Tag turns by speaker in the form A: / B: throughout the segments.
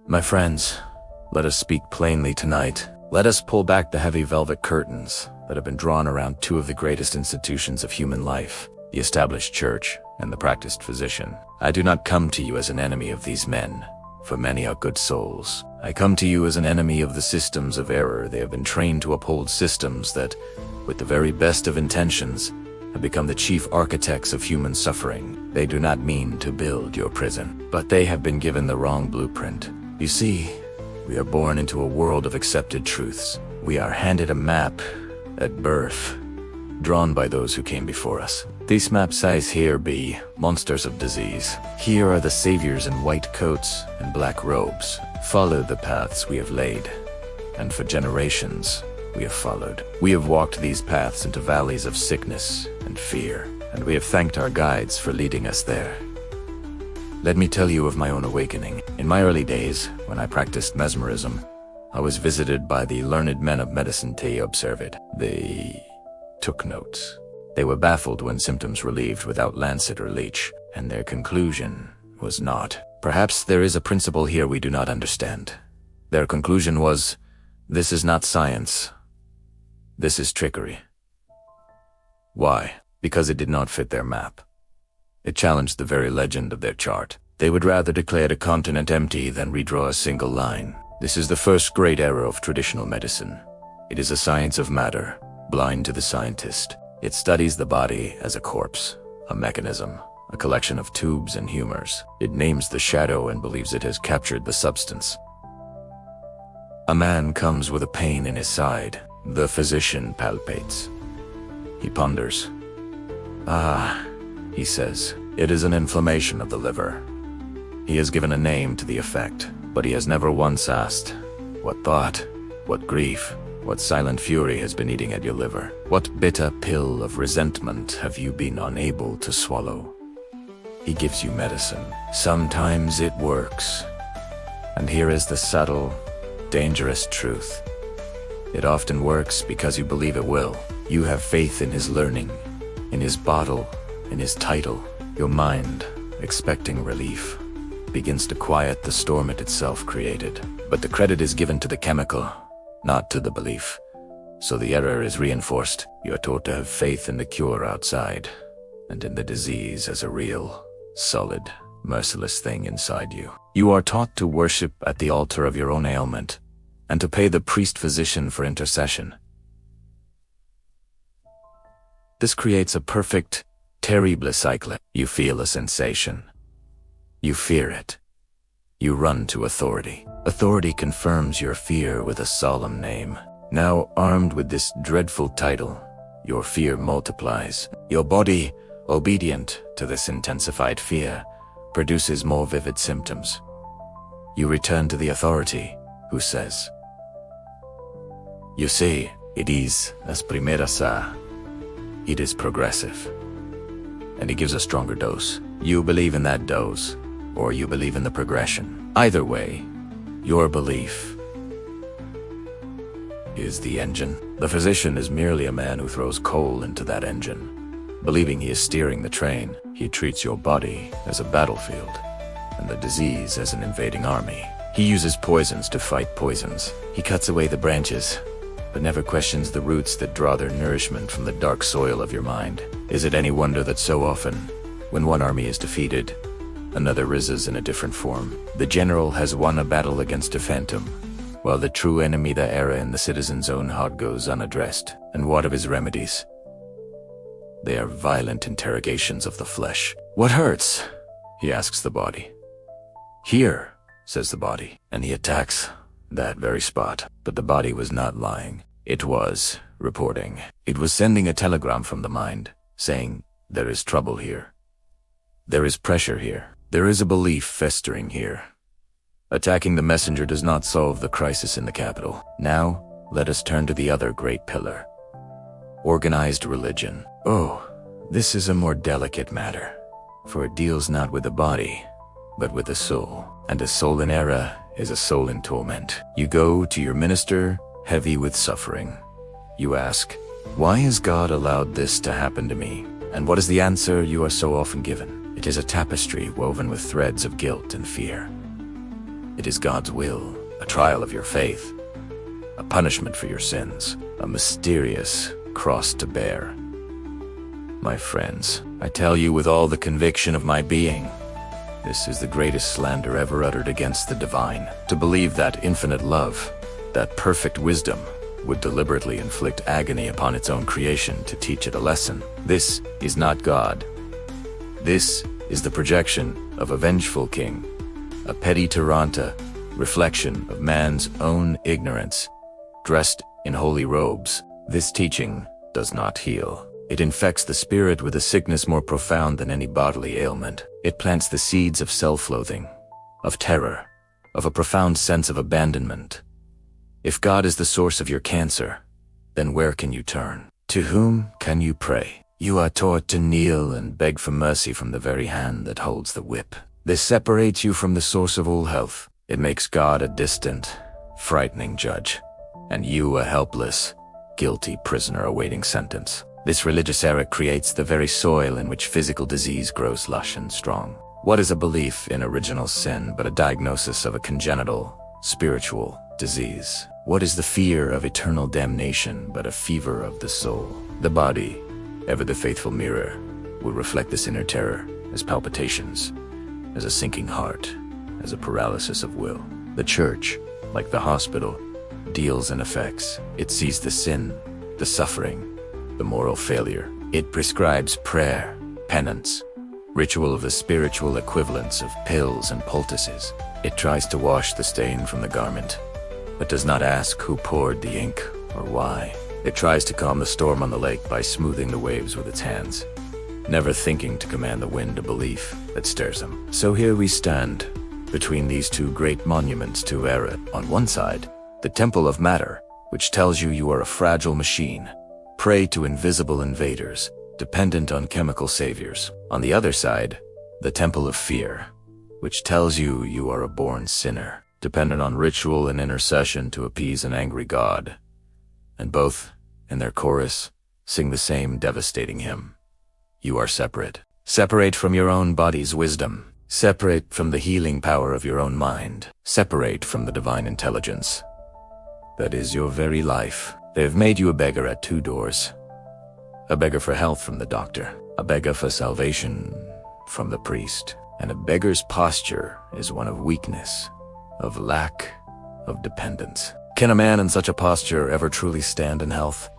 A: My friends, let us speak plainly tonight. Let us pull back the heavy velvet curtains that have been drawn around two of the greatest institutions of human life, the established church and the practiced physician. I do not come to you as an enemy of these men, for many are good souls. I come to you as an enemy of the systems of error. They have been trained to uphold systems that, with the very best of intentions, have become the chief architects of human suffering. They do not mean to build your prison, but they have been given the wrong blueprint. You see, we are born into a world of accepted truths. We are handed a map at birth, drawn by those who came before us. These maps says here be monsters of disease. Here are the saviors in white coats and black robes. Follow the paths we have laid, and for generations we have followed. We have walked these paths into valleys of sickness and fear, and we have thanked our guides for leading us there. Let me tell you of my own awakening. In my early days, when I practiced mesmerism, I was visited by the learned men of medicine to observe it. They took notes. They were baffled when symptoms relieved without lancet or leech, and their conclusion was not. Perhaps there is a principle here we do not understand. Their conclusion was, this is not science. This is trickery. Why? Because it did not fit their map. It challenged the very legend of their chart. They would rather declare a continent empty than redraw a single line. This is the first great error of traditional medicine. It is a science of matter, blind to the scientist. It studies the body as a corpse, a mechanism, a collection of tubes and humors. It names the shadow and believes it has captured the substance. A man comes with a pain in his side. The physician palpates. He ponders. Ah, he says, it is an inflammation of the liver. He has given a name to the effect, but he has never once asked, what thought, what grief, what silent fury has been eating at your liver? What bitter pill of resentment have you been unable to swallow? He gives you medicine. Sometimes it works. And here is the subtle, dangerous truth. It often works because you believe it will. You have faith in his learning, in his bottle, in his title. Your mind, expecting relief, begins to quiet the storm it itself created. But the credit is given to the chemical, not to the belief. So the error is reinforced. You are taught to have faith in the cure outside, and in the disease as a real, solid, merciless thing inside you. You are taught to worship at the altar of your own ailment, and to pay the priest-physician for intercession. This creates a perfect, terrible cycle. You feel a sensation. You fear it. You run to authority. Authority confirms your fear with a solemn name. Now, armed with this dreadful title, your fear multiplies. Your body, obedient to this intensified fear, produces more vivid symptoms. You return to the authority, who says, you see, it is as primera sa. It is progressive. And he gives a stronger dose. You believe in that dose, or you believe in the progression. Either way, your belief is the engine. The physician is merely a man who throws coal into that engine. Believing he is steering the train, he treats your body as a battlefield, and the disease as an invading army. He uses poisons to fight poisons. He cuts away the branches, but never questions the roots that draw their nourishment from the dark soil of your mind. Is it any wonder that so often, when one army is defeated, another rises in a different form? The general has won a battle against a phantom, while the true enemy, the error in the citizen's own heart, goes unaddressed. And what of his remedies? They are violent interrogations of the flesh. What hurts? He asks the body. Here, says the body, and he attacks that very spot. But the body was not lying. It was reporting. It was sending a telegram from the mind, saying, there is trouble here. There is pressure here. There is a belief festering here. Attacking the messenger does not solve the crisis in the capital. Now, let us turn to the other great pillar. Organized religion. Oh, this is a more delicate matter, for it deals not with the body, but with the soul. And a soul in error is a soul in torment. You go to your minister, heavy with suffering. You ask, why has God allowed this to happen to me? And what is the answer you are so often given? It is a tapestry woven with threads of guilt and fear. It is God's will, a trial of your faith, a punishment for your sins, a mysterious cross to bear. My friends, I tell you with all the conviction of my being, this is the greatest slander ever uttered against the divine. To believe that infinite love, that perfect wisdom, would deliberately inflict agony upon its own creation to teach it a lesson. This is not God. This is the projection of a vengeful king, a petty Tyranta, reflection of man's own ignorance, dressed in holy robes. This teaching does not heal. It infects the spirit with a sickness more profound than any bodily ailment. It plants the seeds of self-loathing, of terror, of a profound sense of abandonment. If God is the source of your cancer, then where can you turn? To whom can you pray? You are taught to kneel and beg for mercy from the very hand that holds the whip. This separates you from the source of all health. It makes God a distant, frightening judge, and you a helpless, guilty prisoner awaiting sentence. This religious error creates the very soil in which physical disease grows lush and strong. What is a belief in original sin but a diagnosis of a congenital, spiritual disease? What is the fear of eternal damnation but a fever of the soul? The body, ever the faithful mirror, will reflect this inner terror as palpitations, as a sinking heart, as a paralysis of will. The church, like the hospital, deals in effects. It sees the sin, the suffering, the moral failure. It prescribes prayer, penance, ritual of the spiritual equivalents of pills and poultices. It tries to wash the stain from the garment, but does not ask who poured the ink or why. It tries to calm the storm on the lake by smoothing the waves with its hands, never thinking to command the wind a belief that stirs them. So here we stand, between these two great monuments to error. On one side, the temple of matter, which tells you you are a fragile machine, prey to invisible invaders, dependent on chemical saviors. On the other side, the temple of fear, which tells you you are a born sinner, dependent on ritual and intercession to appease an angry God. And both, in their chorus, sing the same devastating hymn. You are separate. Separate from your own body's wisdom. Separate from the healing power of your own mind. Separate from the divine intelligence. That is your very life. They have made you a beggar at two doors. A beggar for health from the doctor. A beggar for salvation from the priest. And a beggar's posture is one of weakness, of lack, of dependence. Can a man in such a posture ever truly stand in health?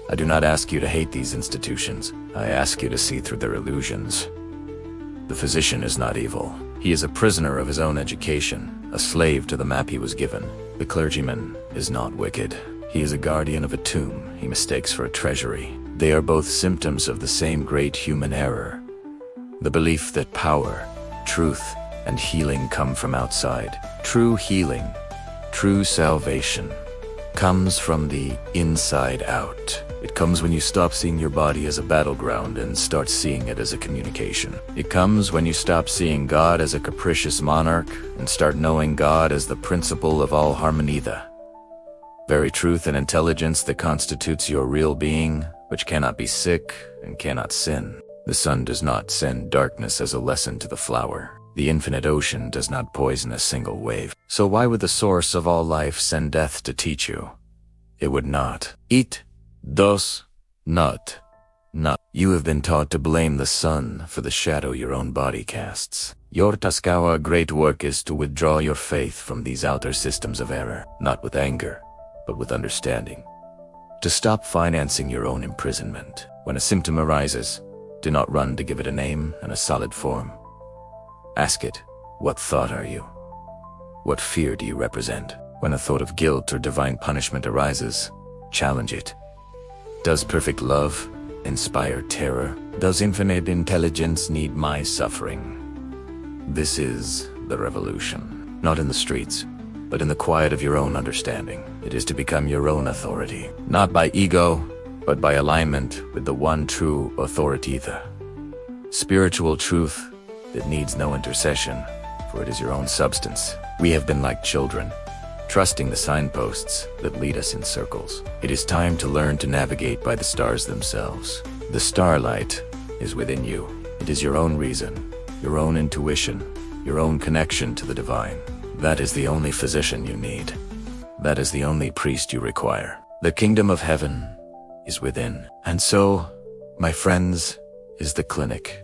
A: I do not ask you to hate these institutions. I ask you to see through their illusions. The physician is not evil. He is a prisoner of his own education, a slave to the map he was given. The clergyman is not wicked. He is a guardian of a tomb he mistakes for a treasury. They are both symptoms of the same great human error. The belief that power, truth, and healing come from outside. True healing, true salvation, comes from the inside out. It comes when you stop seeing your body as a battleground and start seeing it as a communication. It comes when you stop seeing God as a capricious monarch and start knowing God as the principle of all harmony, the very truth and intelligence that constitutes your real being, which cannot be sick and cannot sin. The sun does not send darkness as a lesson to the flower. The infinite ocean does not poison a single wave. So why would the source of all life send death to teach you? It would not. Eat, dos, not. You have been taught to blame the sun for the shadow your own body casts. Your Tascawa great work is to withdraw your faith from these outer systems of error, not with anger, but with understanding. To stop financing your own imprisonment. When a symptom arises, do not run to give it a name and a solid form. Ask it, what thought are you? What fear do you represent? When a thought of guilt or divine punishment arises, challenge it. Does perfect love inspire terror? Does infinite intelligence need my suffering? This is the revolution. Not in the streets, but in the quiet of your own understanding. It is to become your own authority. Not by ego, but by alignment with the one true authority, the spiritual truth that needs no intercession, for it is your own substance. We have been like children, trusting the signposts that lead us in circles. It is time to learn to navigate by the stars themselves. The starlight is within you. It is your own reason, your own intuition, your own connection to the divine. That is the only physician you need. That is the only priest you require. The kingdom of heaven is within. And so, my friends, is the clinic.